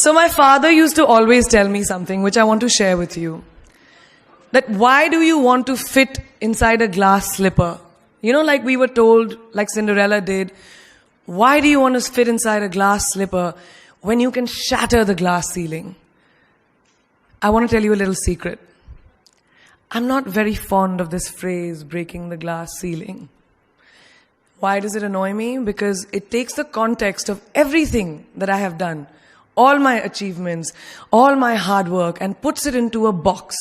So my father used to always tell me something which I want to share with you. That why do you want to fit inside a glass slipper? You know, like we were told, like Cinderella did, why do you want to fit inside a glass slipper when you can shatter the glass ceiling? I want to tell you a little secret. I'm not very fond of this phrase, breaking the glass ceiling. Why does it annoy me? Because it takes the context of everything that I have done, all my achievements, all my hard work, and puts it into a box.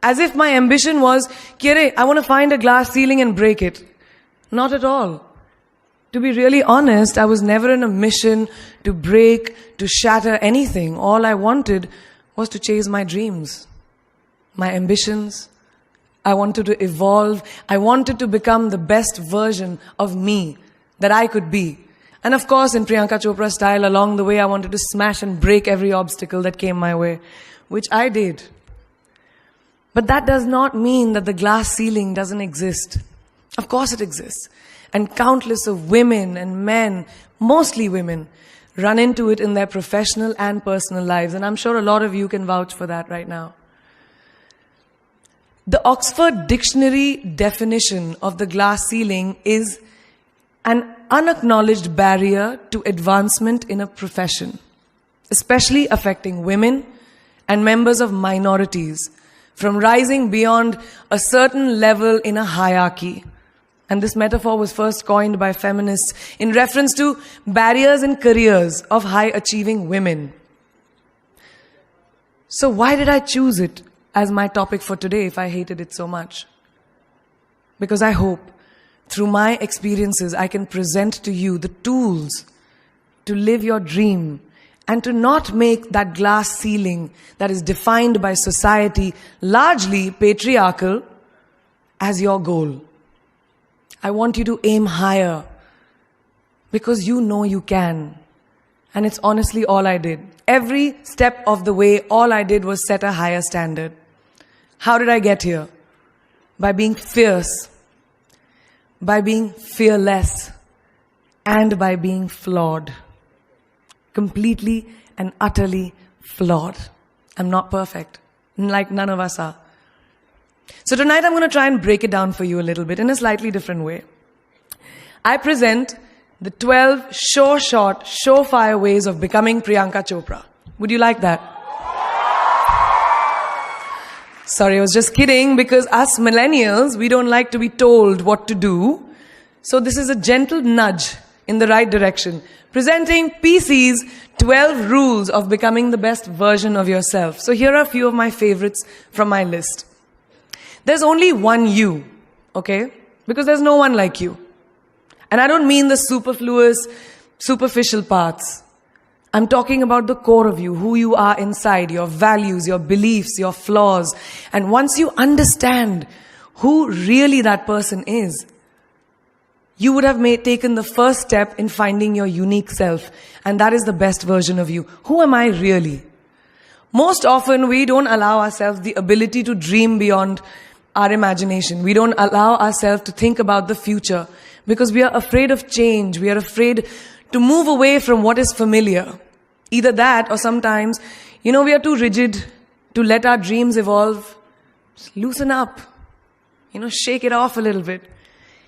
As if my ambition was, Kire, I want to find a glass ceiling and break it. Not at all. To be really honest, I was never in a mission to break, to shatter anything. All I wanted was to chase my dreams, my ambitions. I wanted to evolve. I wanted to become the best version of me that I could be. And of course, in Priyanka Chopra style, along the way, I wanted to smash and break every obstacle that came my way, which I did. But that does not mean that the glass ceiling doesn't exist. Of course it exists. And countless of women and men, mostly women, run into it in their professional and personal lives. And I'm sure a lot of you can vouch for that right now. The Oxford Dictionary definition of the glass ceiling is an unacknowledged barrier to advancement in a profession, especially affecting women and members of minorities, from rising beyond a certain level in a hierarchy. And this metaphor was first coined by feminists in reference to barriers in careers of high-achieving women. So why did I choose it as my topic for today if I hated it so much? Because I hope through my experiences I can present to you the tools to live your dream and to not make that glass ceiling that is defined by society, largely patriarchal, as your goal. I want you to aim higher because you know you can. And it's honestly all I did. Every step of the way, all I did was set a higher standard. How did I get here? By being fierce, by being fearless, and by being flawed. Completely and utterly flawed. I'm not perfect, like none of us are. So tonight I'm going to try and break it down for you a little bit in a slightly different way. I present the 12 short, surefire ways of becoming Priyanka Chopra. Would you like that? Sorry, I was just kidding, because us millennials, we don't like to be told what to do. So this is a gentle nudge in the right direction. Presenting PC's 12 rules of becoming the best version of yourself. So here are a few of my favorites from my list. There's only one you, okay? Because there's no one like you. And I don't mean the superfluous, superficial parts. I'm talking about the core of you, who you are inside, your values, your beliefs, your flaws. And once you understand who really that person is, you would have taken the first step in finding your unique self. And that is the best version of you. Who am I really? Most often, we don't allow ourselves the ability to dream beyond our imagination. We don't allow ourselves to think about the future because we are afraid of change. We are afraid to move away from what is familiar. Either that or sometimes, we are too rigid to let our dreams evolve. Just loosen up. Shake it off a little bit.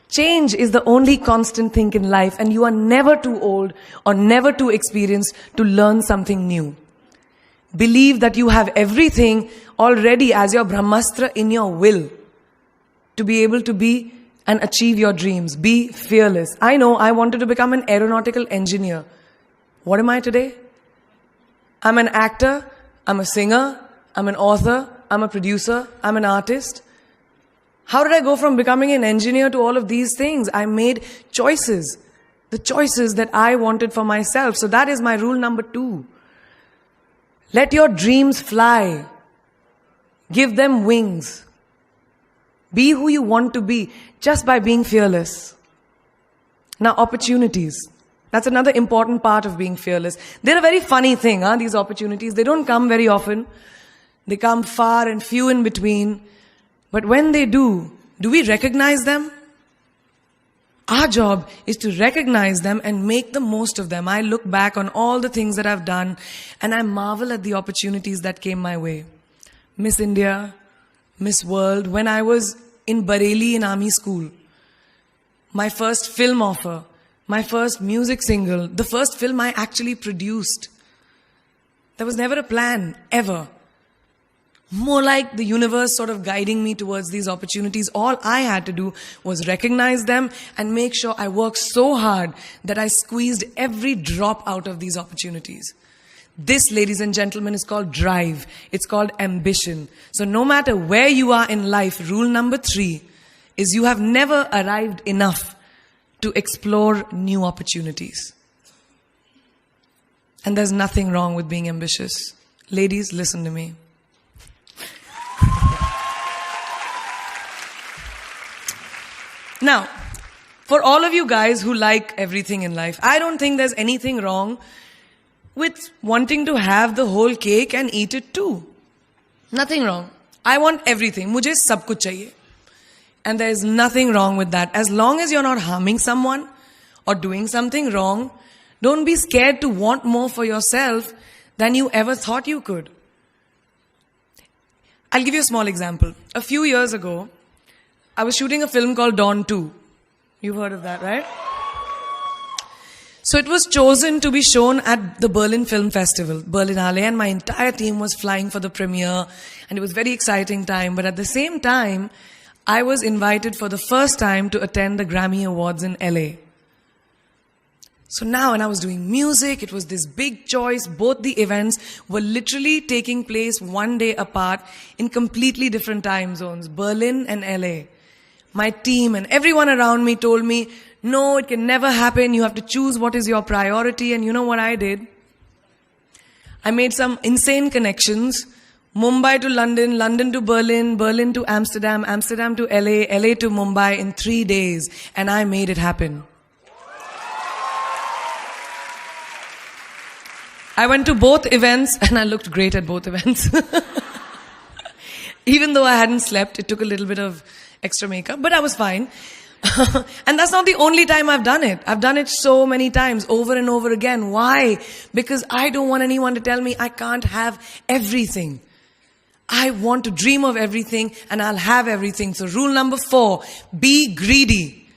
Change is the only constant thing in life, and you are never too old or never too experienced to learn something new. Believe that you have everything already as your Brahmastra in your will to be able to be and achieve your dreams. Be fearless. I know I wanted to become an aeronautical engineer. What am I today? I'm an actor, I'm a singer, I'm an author, I'm a producer, I'm an artist. How did I go from becoming an engineer to all of these things? I made choices. The choices that I wanted for myself. So that is my rule number 2. Let your dreams fly. Give them wings. Be who you want to be just by being fearless. Now, opportunities. That's another important part of being fearless. They're a very funny thing, these opportunities. They don't come very often. They come far and few in between. But when they do we recognize them? Our job is to recognize them and make the most of them. I look back on all the things that I've done and I marvel at the opportunities that came my way. Miss India, Miss World, when I was in Bareilly in army school, my first film offer, my first music single, the first film I actually produced. There was never a plan, ever. More like the universe sort of guiding me towards these opportunities. All I had to do was recognize them and make sure I worked so hard that I squeezed every drop out of these opportunities. This, ladies and gentlemen, is called drive. It's called ambition. So no matter where you are in life, rule number 3 is you have never arrived enough to explore new opportunities. And there's nothing wrong with being ambitious. Ladies, listen to me. Now, for all of you guys who like everything in life, I don't think there's anything wrong with wanting to have the whole cake and eat it too. Nothing wrong. I want everything. Mujhe sab kuch chahiye. And there is nothing wrong with that. As long as you're not harming someone or doing something wrong, don't be scared to want more for yourself than you ever thought you could. I'll give you a small example. A few years ago, I was shooting a film called Dawn 2. You've heard of that, right? So it was chosen to be shown at the Berlin Film Festival, Berlinale, and my entire team was flying for the premiere, and it was a very exciting time. But at the same time, I was invited for the first time to attend the Grammy Awards in LA. So now when I was doing music, it was this big choice. Both the events were literally taking place one day apart in completely different time zones, Berlin and LA. My team and everyone around me told me, no, it can never happen. You have to choose what is your priority. And you know what I did? I made some insane connections. Mumbai to London, London to Berlin, Berlin to Amsterdam, Amsterdam to LA, LA to Mumbai in 3 days. And I made it happen. I went to both events and I looked great at both events. Even though I hadn't slept, it took a little bit of extra makeup, but I was fine. And that's not the only time I've done it. I've done it so many times, over and over again. Why? Because I don't want anyone to tell me I can't have everything. I want to dream of everything and I'll have everything. So rule number 4, be greedy.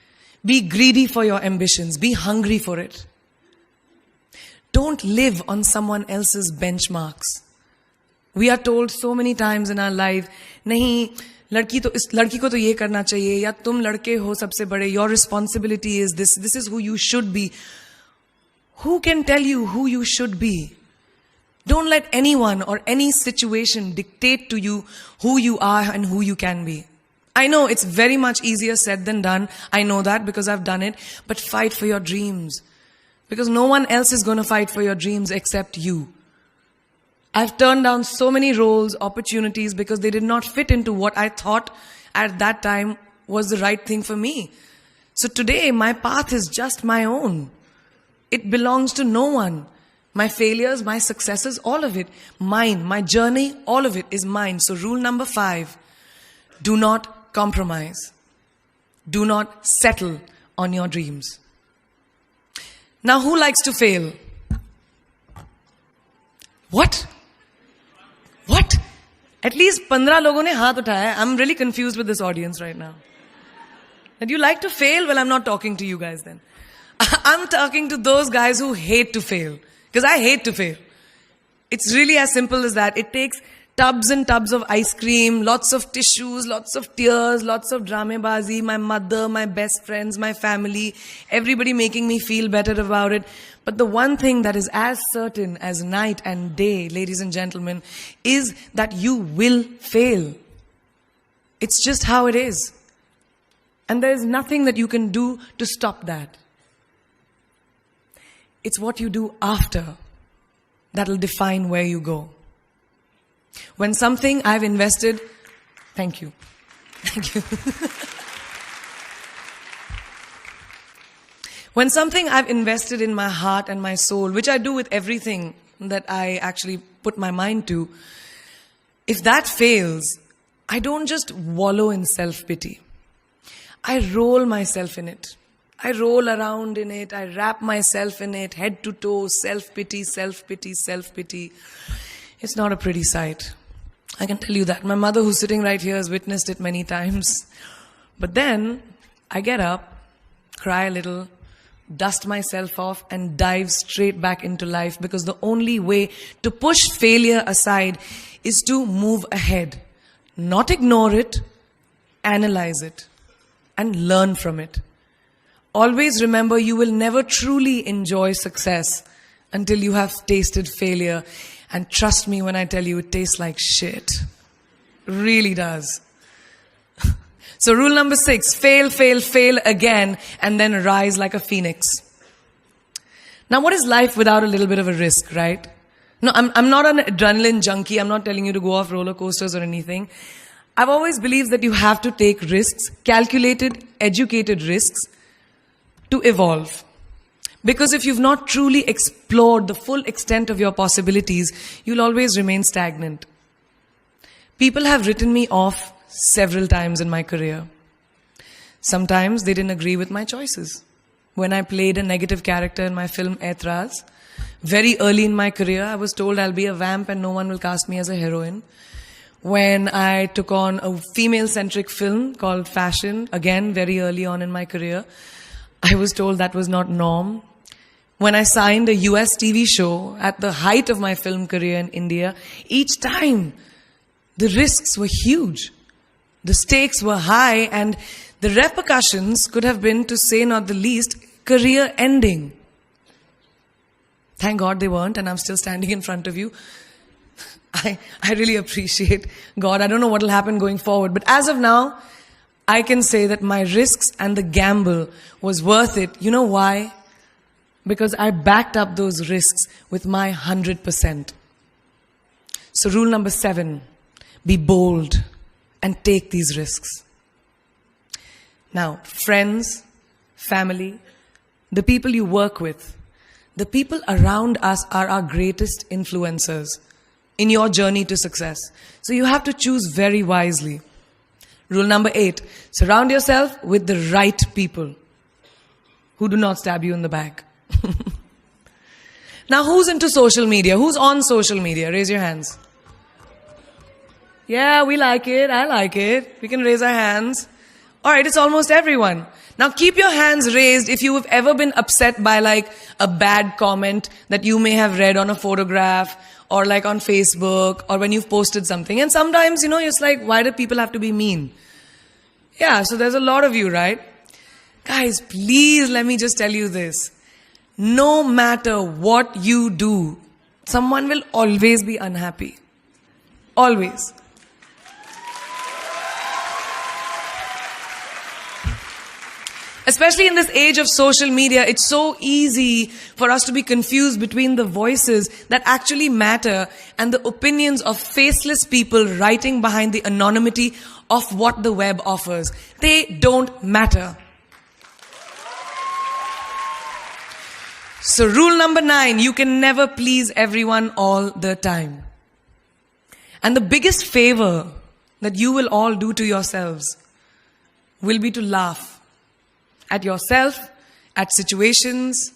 Be greedy for your ambitions. Be hungry for it. Don't live on someone else's benchmarks. We are told so many times in our life, nahi, लड़की को तो ये करना चाहिए, या तुम लड़के हो सबसे बड़े, your responsibility is this is who you should be. Who can tell you who you should be? Don't let anyone or any situation dictate to you who you are and who you can be. I know it's very much easier said than done. I know that because I've done it. But fight for your dreams. Because no one else is going to fight for your dreams except you. I've turned down so many roles, opportunities, because they did not fit into what I thought at that time was the right thing for me. So today, my path is just my own. It belongs to no one. My failures, my successes, all of it, mine. My journey, all of it is mine. So rule number 5, do not compromise. Do not settle on your dreams. Now, who likes to fail? What? What? At least 15 लोगों ने हाथ उठाया. I'm really confused with this audience right now. That you like to fail? Well, I'm not talking to you guys then. I'm talking to those guys who hate to fail. Because I hate to fail. It's really as simple as that. It takes tubs and tubs of ice cream, lots of tissues, lots of tears, lots of dramabazi, my mother, my best friends, my family, everybody making me feel better about it. But the one thing that is as certain as night and day, ladies and gentlemen, is that you will fail. It's just how it is. And there is nothing that you can do to stop that. It's what you do after that will define where you go. When something I've invested, thank you. Thank you. When something I've invested in my heart and my soul, which I do with everything that I actually put my mind to, if that fails, I don't just wallow in self-pity. I roll myself in it. I roll around in it. I wrap myself in it, head to toe, self-pity, self-pity, self-pity. It's not a pretty sight. I can tell you that. My mother, who's sitting right here, has witnessed it many times. But then I get up, cry a little, dust myself off, and dive straight back into life, because the only way to push failure aside is to move ahead. Not ignore it, analyze it, and learn from it. Always remember, you will never truly enjoy success until you have tasted failure. And trust me when I tell you, it tastes like shit. Really does. So rule number 6, fail, fail, fail again, and then rise like a phoenix. Now, what is life without a little bit of a risk, right? No, I'm not an adrenaline junkie. I'm not telling you to go off roller coasters or anything. I've always believed that you have to take risks, calculated, educated risks, to evolve. Because if you've not truly explored the full extent of your possibilities, you'll always remain stagnant. People have written me off several times in my career. Sometimes they didn't agree with my choices. When I played a negative character in my film Aitraz, very early in my career, I was told I'll be a vamp and no one will cast me as a heroine. When I took on a female-centric film called Fashion, again, very early on in my career, I was told that was not norm. When I signed a US TV show at the height of my film career in India, each time the risks were huge. The stakes were high, and the repercussions could have been, to say not the least, career ending. Thank God they weren't, and I'm still standing in front of you. I really appreciate God. I don't know what will happen going forward, but as of now, I can say that my risks and the gamble was worth it. You know why? Because I backed up those risks with my 100%. So rule number 7, be bold and take these risks. Now, friends, family, the people you work with, the people around us are our greatest influencers in your journey to success. So you have to choose very wisely. Rule number 8, surround yourself with the right people who do not stab you in the back. Now, who's into social media? Who's on social media? Raise your hands. Yeah, we like it. I like it. We can raise our hands. All right, it's almost everyone. Now keep your hands raised if you have ever been upset by like a bad comment that you may have read on a photograph or like on Facebook or when you've posted something. And sometimes, it's like, why do people have to be mean? Yeah, so there's a lot of you, right? Guys, please let me just tell you this. No matter what you do, someone will always be unhappy. Always. Especially in this age of social media, it's so easy for us to be confused between the voices that actually matter and the opinions of faceless people writing behind the anonymity of what the web offers. They don't matter. So rule number 9, you can never please everyone all the time. And the biggest favor that you will all do to yourselves will be to laugh at yourself, at situations.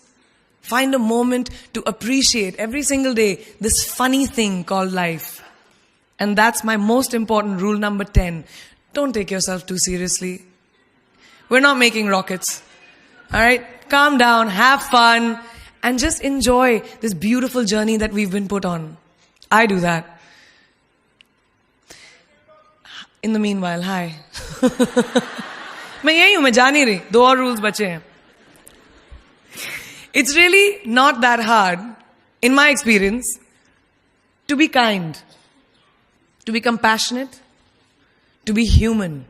Find a moment to appreciate every single day this funny thing called life. And that's my most important rule number 10. Don't take yourself too seriously. We're not making rockets. All right? Calm down, have fun, and just enjoy this beautiful journey that we've been put on. I do that. In the meanwhile, hi. मैं यही हूं, मैं जा नहीं रही. 2 और rules बचे हैं. It's really not that hard, in my experience, to be kind, to be compassionate, to be human.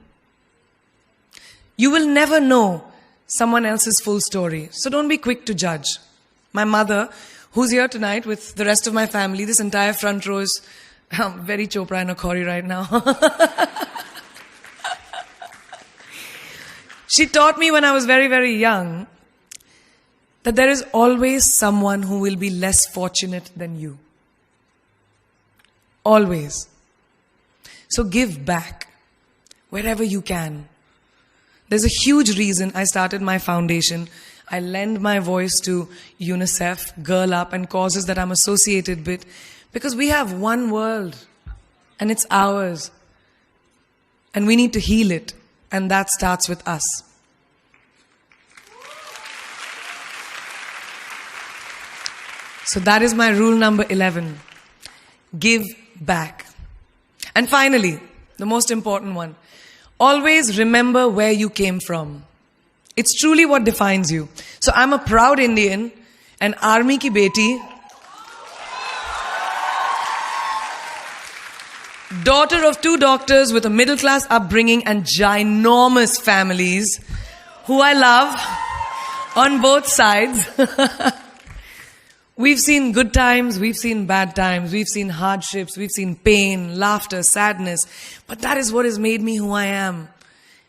You will never know someone else's full story, so don't be quick to judge. My mother, who's here tonight with the rest of my family, this entire front row is very Chopra and Akhori right now. She taught me when I was very, very young that there is always someone who will be less fortunate than you. Always. So give back wherever you can. There's a huge reason I started my foundation. I lend my voice to UNICEF, Girl Up, and causes that I'm associated with, because we have one world, and it's ours. And we need to heal it, and that starts with us. So that is my rule number 11. Give back. And finally, the most important one. Always remember where you came from. It's truly what defines you. So I'm a proud Indian, an army ki beti, daughter of 2 doctors with a middle class upbringing and ginormous families who I love on both sides. We've seen good times, we've seen bad times, we've seen hardships, we've seen pain, laughter, sadness. But that is what has made me who I am.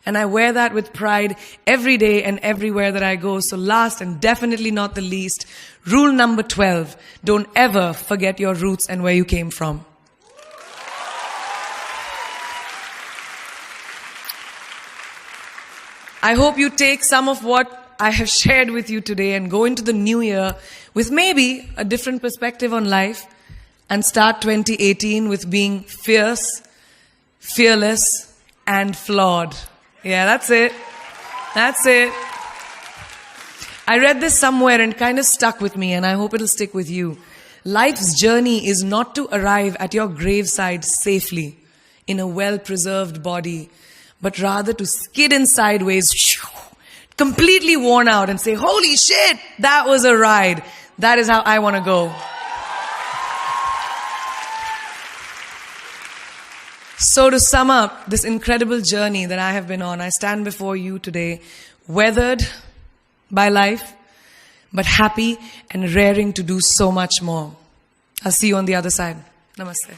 And I wear that with pride every day and everywhere that I go. So last and definitely not the least, rule number 12. Don't ever forget your roots and where you came from. I hope you take some of what I have shared with you today and go into the new year with maybe a different perspective on life and start 2018 with being fierce, fearless, and flawed. Yeah, that's it. That's it. I read this somewhere and kind of stuck with me, and I hope it'll stick with you. Life's journey is not to arrive at your graveside safely in a well-preserved body, but rather to skid in sideways, completely worn out, and say, holy shit, that was a ride. That is how I want to go. So to sum up this incredible journey that I have been on, I stand before you today, weathered by life, but happy and raring to do so much more. I'll see you on the other side. Namaste.